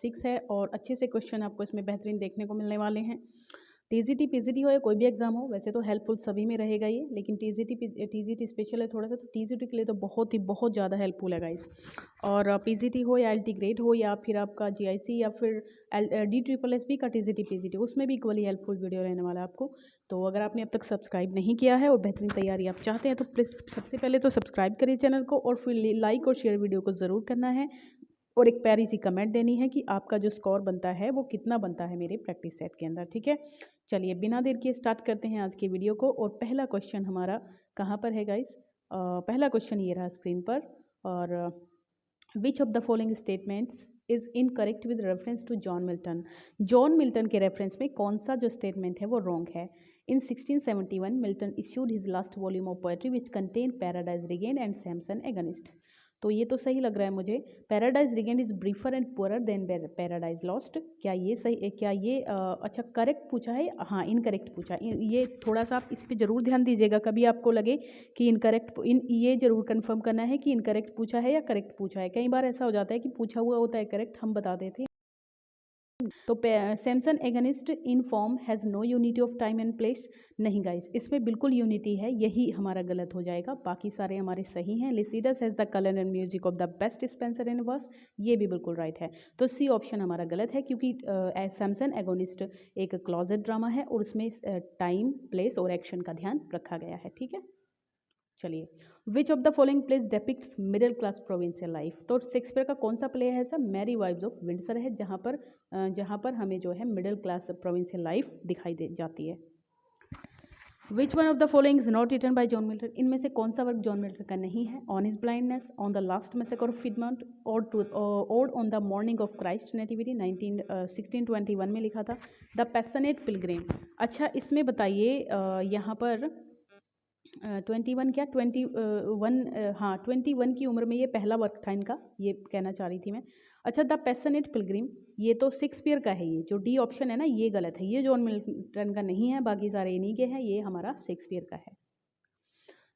6 है और अच्छे से क्वेश्चन आपको इसमें बेहतरीन देखने को मिलने वाले हैं। टीजीटी पीजीटी हो या कोई भी एग्जाम हो, वैसे तो हेल्पफुल सभी में रहेगा ये, लेकिन टीजीटी स्पेशल है थोड़ा सा, तो टीजीटी के लिए तो बहुत ज़्यादा हेल्पफुल है गाइस। और पीजीटी हो या एलटी ग्रेड हो या फिर आपका जीआईसी या फिर DSSS का टीजीटी पीजीटी, उसमें भी इक्वली हेल्पफुल वीडियो रहने वाला है आपको। तो अगर आपने अब तक सब्सक्राइब नहीं किया है और बेहतरीन तैयारी आप चाहते हैं तो प्लीज़ सबसे पहले तो सब्सक्राइब करिए चैनल को, और फिर लाइक और शेयर वीडियो को ज़रूर करना है, और एक प्यारी सी कमेंट देनी है कि आपका जो स्कोर बनता है वो कितना बनता है मेरे प्रैक्टिस सेट के अंदर, ठीक है। चलिए बिना देर किए स्टार्ट करते हैं आज की वीडियो को। और पहला क्वेश्चन हमारा कहाँ पर है गाइस? पहला क्वेश्चन ये रहा स्क्रीन पर। और which of the following statements is incorrect with reference to John Milton? John Milton के रेफरेंस में कौन सा जो स्टेटमेंट है वो रॉन्ग है? In 1671 Milton issued his last volume of poetry which contain Paradise Regain and Samson Agonistes. तो ये तो सही लग रहा है मुझे। Paradise Regain is briefer and poorer than Paradise Lost. क्या ये सही? क्या ये अच्छा करेक्ट पूछा है? हाँ, इनकरेक्ट पूछा है। ये थोड़ा सा आप इस पर जरूर ध्यान दीजिएगा, कभी आपको लगे कि इनकरेक्ट, ये जरूर कंफर्म करना है कि इनकरेक्ट पूछा है या करेक्ट पूछा है। कई बार ऐसा हो जाता है कि पूछा हुआ होता है करेक्ट, हम बता देते हैं। तो Samson Agonistes in form has no unity of time and place. नहीं गाइस, इसमें बिल्कुल यूनिटी है, यही हमारा गलत हो जाएगा, बाकी सारे हमारे सही हैं। Lycidas has the colour and music of the best Spenser in verse, ये भी बिल्कुल राइट है। तो सी ऑप्शन हमारा गलत है, क्योंकि सैमसन एगोनिस्ट एक क्लॉजेट ड्रामा है और उसमें टाइम प्लेस और एक्शन का ध्यान रखा गया है, ठीक है। चलिए, which of the following place depicts middle class provincial life? तो शेक्सपियर का कौन सा प्ले है ऐसा? मैरी वाइव्स ऑफ विंडसर है, जहाँ पर हमें जो है मिडिल क्लास प्रोविंशियल लाइफ दिखाई दे जाती है। Which one of the following is not written by John Milton? इनमें से कौन सा वर्क जॉन मिल्टन का नहीं है? On his blindness, on the last massacre of Piedmont, और on the morning of Christ nativity 1621 में लिखा था। The passionate pilgrim. अच्छा, इसमें बताइए यहाँ पर 21 क्या 21 हाँ 21 की उम्र में ये पहला वर्क था इनका, ये कहना चाह रही थी मैं। अच्छा, द पैशनेट पिलग्रिम, ये तो शेक्सपियर का है, ये जो डी ऑप्शन है ना ये गलत है, ये जॉन मिल्टन का नहीं है, बाकी सारे इन्हीं के हैं, ये हमारा शेक्सपियर का है।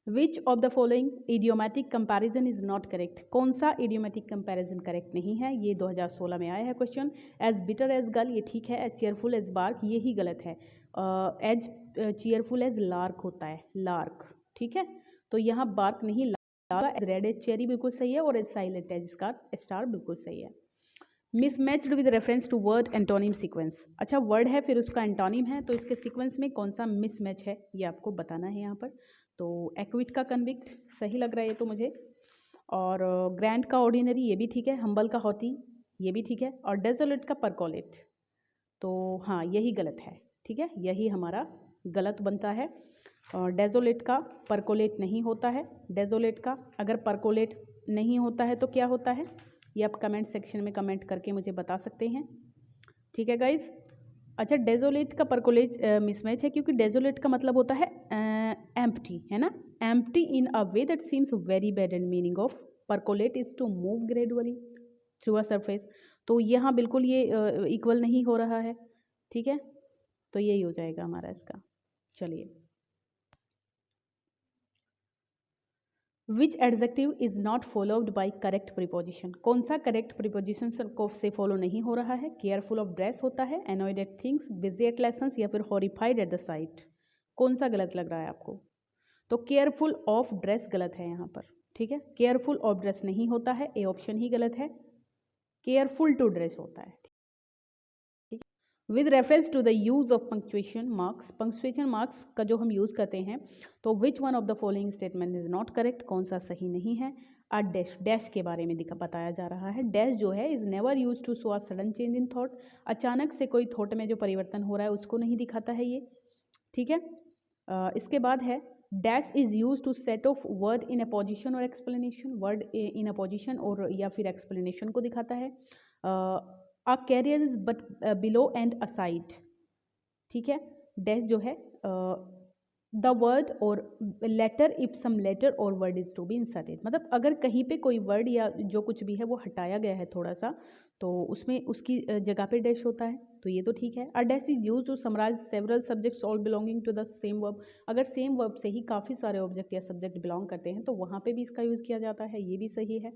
विच of the following idiomatic comparison is not correct? कौन सा इडियोमैटिक कंपैरिजन करेक्ट नहीं है? ये 2016 में आया है question. As bitter as gall, ये ठीक है। एज चेयरफुल एज बार्क, ये ही गलत है। एज चेयरफुल एज लार्क होता है, लार्क, ठीक है। तो यहाँ बार्क नहीं, लार्क। रेड एज चेरी बिल्कुल सही है, और एज साइलेंट एज स्टार बिल्कुल सही है। Mismatched with reference to word antonym sequence. अच्छा, वर्ड है फिर उसका एंटोनिम है, तो इसके सीक्वेंस में कौन सा मिसमैच है ये आपको बताना है यहाँ पर। तो एक्विट का कन्विक्ट सही लग रहा है ये तो मुझे, और ग्रैंड का ऑर्डिनरी ये भी ठीक है, हम्बल का हॉटी ये भी ठीक है, और डेजोलेट का परकोलेट, तो हाँ यही गलत है, ठीक है, यही हमारा गलत बनता है। और डेजोलेट का परकोलेट नहीं होता है। डेजोलेट का अगर परकोलेट नहीं होता है तो क्या होता है, ये आप कमेंट सेक्शन में कमेंट करके मुझे बता सकते हैं, ठीक है गाइज। अच्छा, डेजोलेट का परकोलेट मिसमैच है, क्योंकि डेजोलेट का मतलब होता है एम्प्टी, है ना, empty in a way that seems very bad, and meaning of percolate is to move gradually through a surface. तो यहाँ बिल्कुल ये इक्वल नहीं हो रहा है, ठीक है, तो यही हो जाएगा हमारा इसका। चलिए, which adjective is not followed by correct preposition? कौन सा करेक्ट प्रीपोजिशन को से फॉलो नहीं हो रहा है? केयरफुल ऑफ ड्रेस होता है, annoyed at things, busy at lessons, या फिर हॉरिफाइड एट द साइट। कौन सा गलत लग रहा है आपको? तो केयरफुल ऑफ ड्रेस गलत है यहाँ पर, ठीक है, केयरफुल ऑफ ड्रेस नहीं होता है, ए ऑप्शन ही गलत है, केयरफुल टू ड्रेस होता है। With reference to the use of punctuation marks, punctuation marks का जो हम यूज करते हैं, तो which one of the following statement is not correct? कौन सा सही नहीं है? अ डैश, डैश के बारे में बताया जा रहा है। डैश जो है is never use to show a sudden change in thought, अचानक से कोई थॉट में जो परिवर्तन हो रहा है उसको नहीं दिखाता है ये, ठीक है। इसके बाद है dash is use to set off word in apposition और एक्सप्लेनेशन, वर्ड इन अपोजिशन और या फिर एक्सप्लेनेशन को दिखाता है। A carrier is but below and aside, ठीक है। डैश जो है द वर्ड और लेटर इफ सम लेटर और word is to be inserted, मतलब अगर कहीं पे कोई वर्ड या जो कुछ भी है वो हटाया गया है थोड़ा सा, तो उसमें उसकी जगह पे डैश होता है, तो ये तो ठीक है। A dash is use to summarize several subjects all belonging to the same verb, अगर सेम वर्ब से ही काफ़ी सारे ऑब्जेक्ट या सब्जेक्ट बिलोंग करते हैं तो वहाँ पे भी इसका यूज़ किया जाता है, ये भी सही है।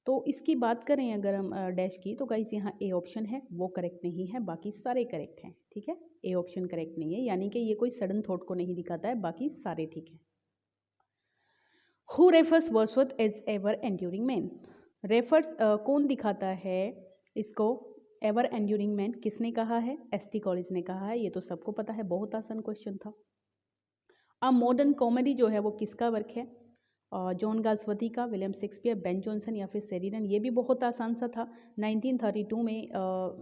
तो इसकी बात करें अगर हम डैश की, तो गाइस यहाँ ए ऑप्शन है वो करेक्ट नहीं है, बाकी सारे करेक्ट हैं, ठीक है। ए ऑप्शन करेक्ट नहीं है, यानी कि ये कोई सडन थॉट को नहीं दिखाता है, बाकी सारे ठीक हैं। Who refers Wordsworth as ever enduring man? Refers कौन दिखाता है इसको एवर एंड्यूरिंग मैन? किसने कहा है? एसटी कॉलेज ने कहा है, ये तो सबको पता है, बहुत आसान क्वेश्चन था। अ मॉडर्न कॉमेडी जो है वो किसका वर्क है? जॉन गाल्सवर्दी का, विलियम शेक्सपियर, बेन जॉनसन या फिर शेरिडन? ये भी बहुत आसान सा था। 1932 में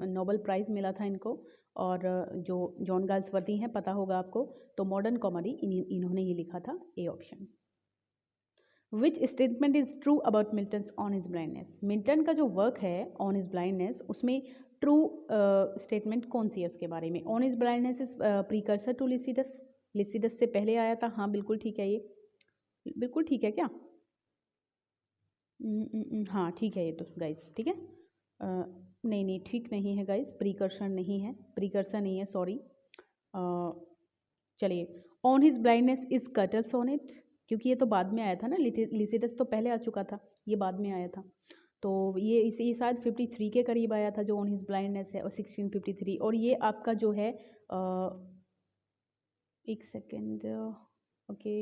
नोबेल प्राइज़ मिला था इनको। और जो जॉन गाल्सवर्दी हैं, पता होगा आपको, तो मॉडर्न कॉमेडी इन्होंने ही लिखा था, A option. Which statement is true about Milton's on his blindness? Milton का जो वर्क है ऑन हिज ब्लाइंडनेस, उसमें ट्रू स्टेटमेंट कौन सी है उसके बारे में? On his blindness is precursor to Lycidas, Lycidas से पहले आया था। हाँ बिल्कुल ठीक है, ये बिल्कुल ठीक है क्या? हाँ ठीक है ये तो गाइस, ठीक है। नहीं नहीं ठीक नहीं है गाइस, प्रीकर्सर नहीं है, प्रीकर्सर नहीं है, सॉरी। चलिए, on his blindness is curtal sonnet, क्योंकि ये तो बाद में आया था ना, लिसिडस तो पहले आ चुका था, ये बाद में आया था। तो ये इसे शायद 53 के करीब आया था जो ऑन हिज ब्लाइंडनेस है, और 1653। और ये आपका जो है एक सेकेंड, ओके,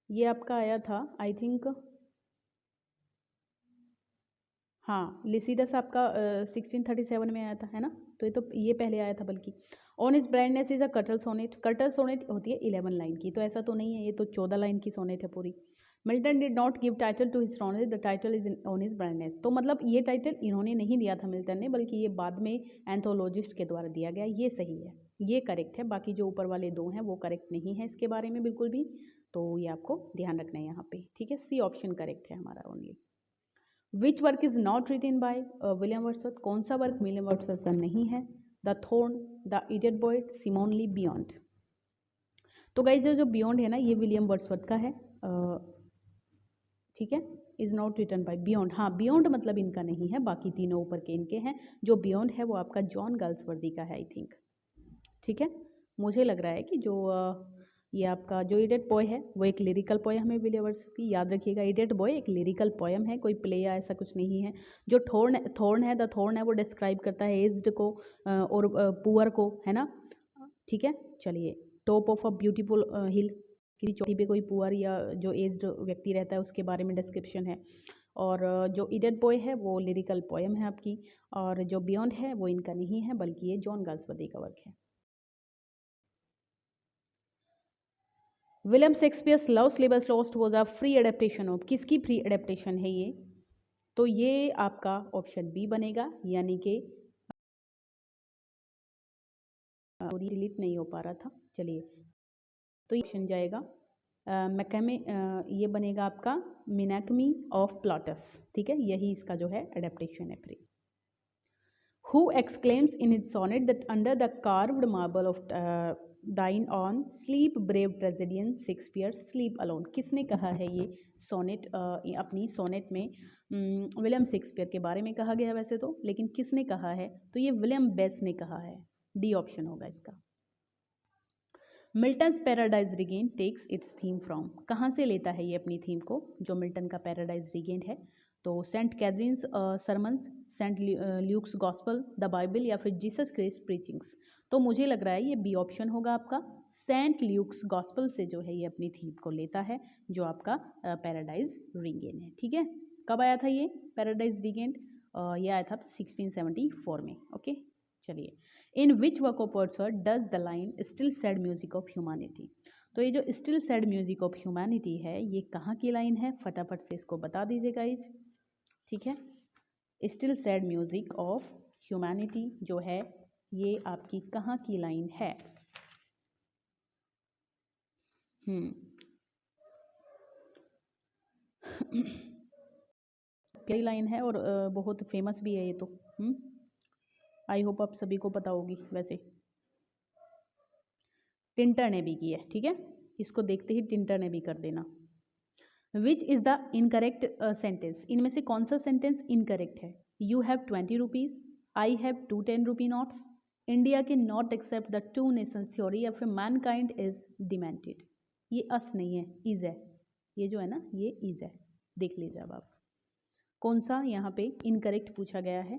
ये आपका आया था आई थिंक, हाँ लिसिडस आपका 1637 में आया था, है ना। तो ये पहले आया था बल्कि। On is brightness is a कटल सोनेट, कटल सोनेट होती है 11 लाइन की, तो ऐसा तो नहीं है, ये तो 14 लाइन की सोनेट है पूरी। Milton did not give title to his sonnet, the title is on his brightness. तो मतलब ये टाइटल इन्होंने नहीं दिया था मिल्टन ने, बल्कि ये बाद में एंथोलॉजिस्ट के द्वारा दिया गया। ये सही है, ये करेक्ट है, बाकी जो ऊपर वाले दो हैं वो करेक्ट नहीं है इसके बारे में बिल्कुल भी। तो ये आपको ध्यान रखना है यहाँ पे, ठीक है। सी ऑप्शन करेक्ट है हमारा only. Which work is not written by William Wordsworth? कौन सा वर्क विलियम वर्ड्सवर्थ का नहीं है? The thorn, the idiot boy, Simon Lee, beyond. तो गाइस जो बियॉन्ड है ना, ये विलियम वर्ड्सवर्थ का है, ठीक है। Is not written by beyond, हाँ बियॉन्ड मतलब इनका नहीं है, बाकी तीनों ऊपर के इनके हैं। जो बियॉन्ड है वो आपका जॉन गाल्सवर्दी का है आई थिंक, ठीक है। मुझे लग रहा है कि जो ये आपका जो इडियट बॉय है वो एक लिरिकल पोयम है विलियम वर्ड्सवर्थ की, याद रखिएगा, इडियट बॉय एक लिरिकल पोयम है, कोई प्ले या ऐसा कुछ नहीं है। जो थॉर्न है, द थॉर्न है, वो डिस्क्राइब करता है एज्ड को और पुअर को, है ना, ठीक है। चलिए, टॉप ऑफ अ ब्यूटीफुल हिल, किसी चोटी पे कोई पुअर या जो एज्ड व्यक्ति रहता है उसके बारे में डिस्क्रिप्शन है। और जो इडियट बॉय है वो लिरिकल पोयम है आपकी, और जो बियॉन्ड है वो इनका नहीं है, बल्कि ये जॉन गाल्सवर्दी का वर्क है। William Shakespeare's love sleepers lost was a free adaptation of, किसकी फ्री एडेप्टेशन है ये? तो ये आपका ऑप्शन बी बनेगा, यानी कि डिलीट नहीं हो पा रहा था, चलिए, तो ये ऑप्शन जाएगा मैकमे, ये बनेगा आपका मिनाकमी ऑफ प्लॉटस, ठीक है, यही इसका जो है एडेप्टेशन है free. Who exclaims in his sonnet that under the carved marble of thine on sleep brave tragedian Shakespeare sleep alone? किसने कहा है ये सोनेट? अपनी सोनेट में विलियम शेक्सपियर के बारे में कहा गया है वैसे तो, लेकिन किसने कहा है? तो ये विलियम बेस ने कहा है, डी ऑप्शन होगा इसका। Milton's Paradise Regain takes its theme from, कहाँ से लेता है ये अपनी थीम को, जो मिल्टन का पैराडाइज रिगेन है? तो Saint Catherine's sermons, Saint Luke's gospel, the Bible, या फिर जीसस क्राइस्ट प्रीचिंग्स? तो मुझे लग रहा है ये बी ऑप्शन होगा आपका, सेंट ल्यूक्स गॉस्पल से जो है ये अपनी थीम को लेता है, जो आपका पैराडाइज रिगेन है, ठीक है। कब आया था ये पैराडाइज रिगेन? ये आया था 1674 में, ओके। चलिए, in which work of Wordsworth does the line still sad music of humanity? तो ये जो still sad music of humanity है, ये कहाँ की लाइन है? फटाफट से इसको बता दीजिए गाइज, ठीक है। Still sad music of humanity जो है ये आपकी कहाँ की लाइन है? प्यारी लाइन है और बहुत फेमस भी है ये तो। आई होप आप सभी को पता होगी, वैसे टिंटर ने भी की है, ठीक है, इसको देखते ही टिंटर ने भी कर देना। Which is the incorrect sentence? इनमें से कौन सा सेंटेंस इनकरेक्ट है? You have 20 rupees, I have 2 10 rupee notes, India के not accept the two nations theory, या फिर मैनकाइंड इज डिमेंटेड? ये अस नहीं है, इज है, ये जो है ना ये इज है, देख लीजिए अब आप। कौन सा यहाँ पे इनकरेक्ट पूछा गया है,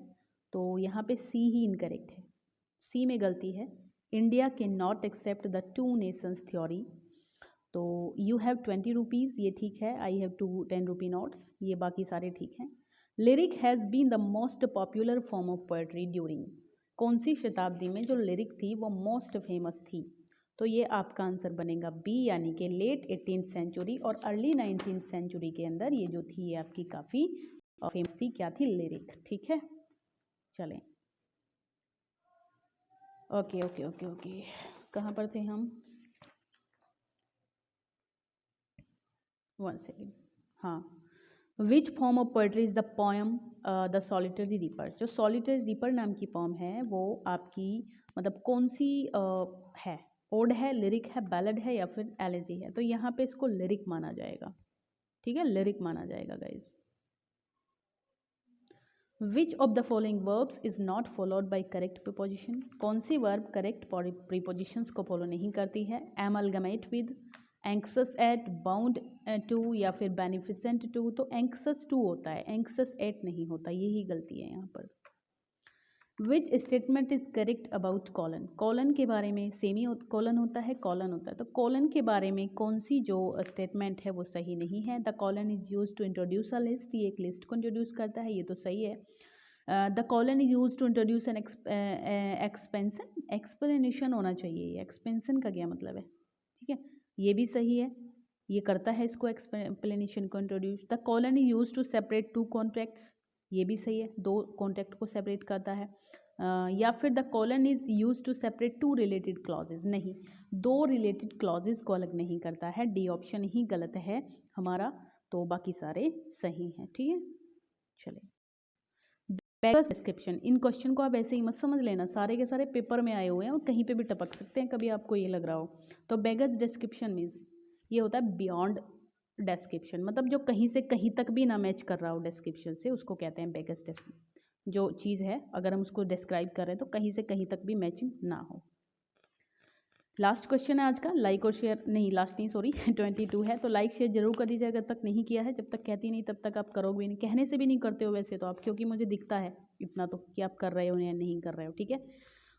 तो यहाँ पे सी ही इनकरेक्ट है, सी में गलती है। India can not accept the 2 nations theory. तो यू हैव 20 रुपीज़, ये ठीक है। आई हैव 2 10 रुपी नोट्स, ये बाकी सारे ठीक हैं। Lyric has been the most popular form of poetry during, कौन सी शताब्दी में जो लिरिक थी वो मोस्ट फेमस थी, तो ये आपका आंसर बनेगा बी, यानी कि लेट 18th सेंचुरी और अर्ली 19th सेंचुरी के अंदर ये जो थी ये आपकी काफ़ी फेमस थी। क्या थी? लिरिक। ठीक है, चलें। ओके ओके ओके ओके, कहाँ पर थे हम? 1 सेकेंड। हाँ, which form of poetry is the poem the solitary reaper. जो सॉलिटरी रीपर नाम की पोएम है वो आपकी मतलब कौन सी है? ओड है, लिरिक है, बैलेड है या फिर एलेजी है? तो यहाँ पे इसको लिरिक माना जाएगा। ठीक है, लिरिक माना जाएगा guys. Which of the following verbs is not followed by correct preposition, कौन सी वर्ब करेक्ट प्रीपोजिशंस को फॉलो नहीं करती है? Amalgamate with, anxious at, bound to या फिर बेनिफिसेंट टू। तो एंक्सस टू होता है, एंक्सस एट नहीं होता, यही गलती है यहाँ पर। विच statement is correct about colon, colon के बारे में सेमी कॉलन होता है, कॉलन होता है, तो कॉलन के बारे में कौन सी जो स्टेटमेंट है वो सही नहीं है? The colon is use to introduce a list, ये एक लिस्ट को इंट्रोड्यूस करता है, ये तो सही है। The colon is use to introduce an expansion, explanation होना चाहिए, ये एक्सपेंशन का क्या मतलब है? ठीक है, ये भी सही है, ये करता है इसको एक्सप्लेनेशन को introduce. The colon is use to separate 2 contracts, ये भी सही है, 2 कॉन्ट्रैक्ट को सेपरेट करता है। या फिर the colon is use to separate 2 related clauses, नहीं, 2 रिलेटेड क्लॉजेज को अलग नहीं करता है। डी ऑप्शन ही गलत है हमारा, तो बाकी सारे सही हैं। ठीक है, चलिए। बेगर्स डिस्क्रिप्शन, इन क्वेश्चन को आप ऐसे ही मत समझ लेना, सारे के सारे पेपर में आए हुए हैं और कहीं पे भी टपक सकते हैं, कभी आपको ये लग रहा हो। तो बेगर्स डिस्क्रिप्शन मीन्स ये होता है बियॉन्ड डिस्क्रिप्शन, मतलब जो कहीं से कहीं तक भी ना मैच कर रहा हो डिस्क्रिप्शन से, उसको कहते हैं बेगर्स डिस्क्रिप्शन। जो चीज़ है अगर हम उसको डिस्क्राइब कर रहे हैं तो कहीं से कहीं तक भी मैचिंग ना हो। लास्ट क्वेश्चन है आज का, लाइक और शेयर नहीं, लास्ट नहीं सॉरी 22 है, तो लाइक शेयर जरूर कर दीजिए अगर तक नहीं किया है। जब तक कहती नहीं तब तक आप करोगे नहीं, कहने से भी नहीं करते हो वैसे तो आप, क्योंकि मुझे दिखता है इतना तो कि आप कर रहे हो या नहीं कर रहे हो। ठीक है,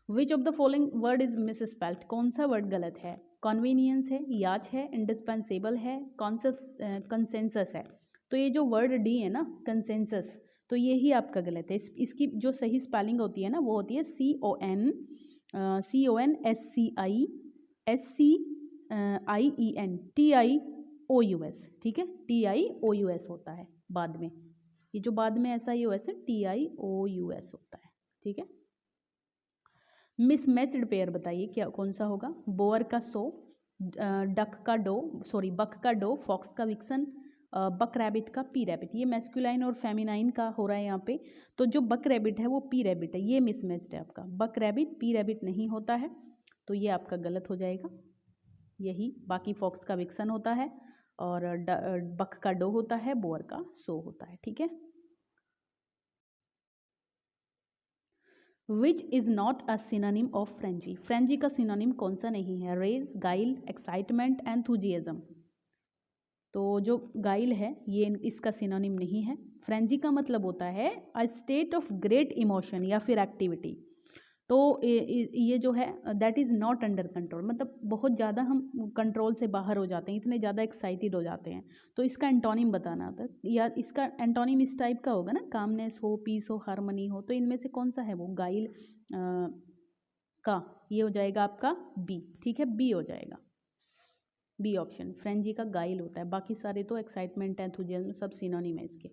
विच of the following word is miss spelled, कौन सा वर्ड गलत है? कन्वीनियंस है, याच है, इंडिस्पेंसेबल है, कंसेंसस है। तो ये जो वर्ड डी है ना, कंसेंसस, तो ये ही आपका गलत है। इसकी जो सही स्पेलिंग होती है ना वो होती है CONSCIEN TIOUS। ठीक है, TIOUS होता है बाद में, ये जो बाद में SIOS है TIOUS होता है। ठीक है, मिसमैच्ड पेयर बताइए क्या कौन सा होगा? बोअर का सो, बक का डो, फॉक्स का विक्सन, बक रैबिट का पी रैबिट। ये मैस्कुलाइन और फेमिनाइन का हो रहा है यहाँ पे, तो जो बक रैबिट है वो पी रैबिट है, ये मिसमैच्ड है आपका। बक रैबिट पी रैबिट नहीं होता है, तो ये आपका गलत हो जाएगा। यही बाकी फॉक्स का विक्सन होता है और बक का डो होता है, बोअर का सो होता है। ठीक है, which is not a synonym of frenzy, frenzy का सिनोनिम कौन सा नहीं है? रेज, गाइल, एक्साइटमेंट, एंथुजियाज्म। तो जो गाइल है ये इसका सिनोनिम नहीं है। फ्रेंजी का मतलब होता है a state of great emotion या फिर एक्टिविटी। तो ये जो है that is not under control, मतलब बहुत ज़्यादा हम कंट्रोल से बाहर हो जाते हैं, इतने ज़्यादा एक्साइटेड हो जाते हैं। तो इसका एंटोनिम बताना होता है, या इसका एंटोनिम इस टाइप का होगा ना, कामनेस हो, पीस हो, हार्मनी हो। तो इनमें से कौन सा है वो? गाइल का ये हो जाएगा आपका बी। ठीक है, बी हो जाएगा, बी ऑप्शन। फ्रेंजी का गाइल होता है, बाकी सारे तो एक्साइटमेंट, एंथुजियाज्म सब सिनोनिम है इसके।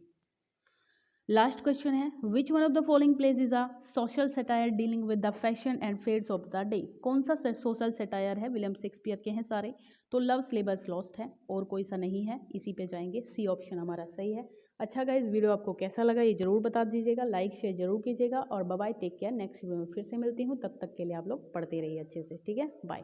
लास्ट क्वेश्चन है, which one of the following pledge is a social satire dealing with the fashion and fades of the day. कौन सा सोशल सटायर है? विलियम शेक्सपियर के हैं सारे। तो लव स्लेबर्स लॉस्ट है, और कोई सा नहीं है, इसी पे जाएंगे, सी ऑप्शन हमारा सही है। अच्छा गाइस, वीडियो आपको कैसा लगा ये जरूर बता दीजिएगा, लाइक शेयर जरूर कीजिएगा, और bye bye, take care. Next video में फिर से मिलती हूँ, तब तक के लिए आप लोग पढ़ते रहिए अच्छे से। ठीक है, बाय।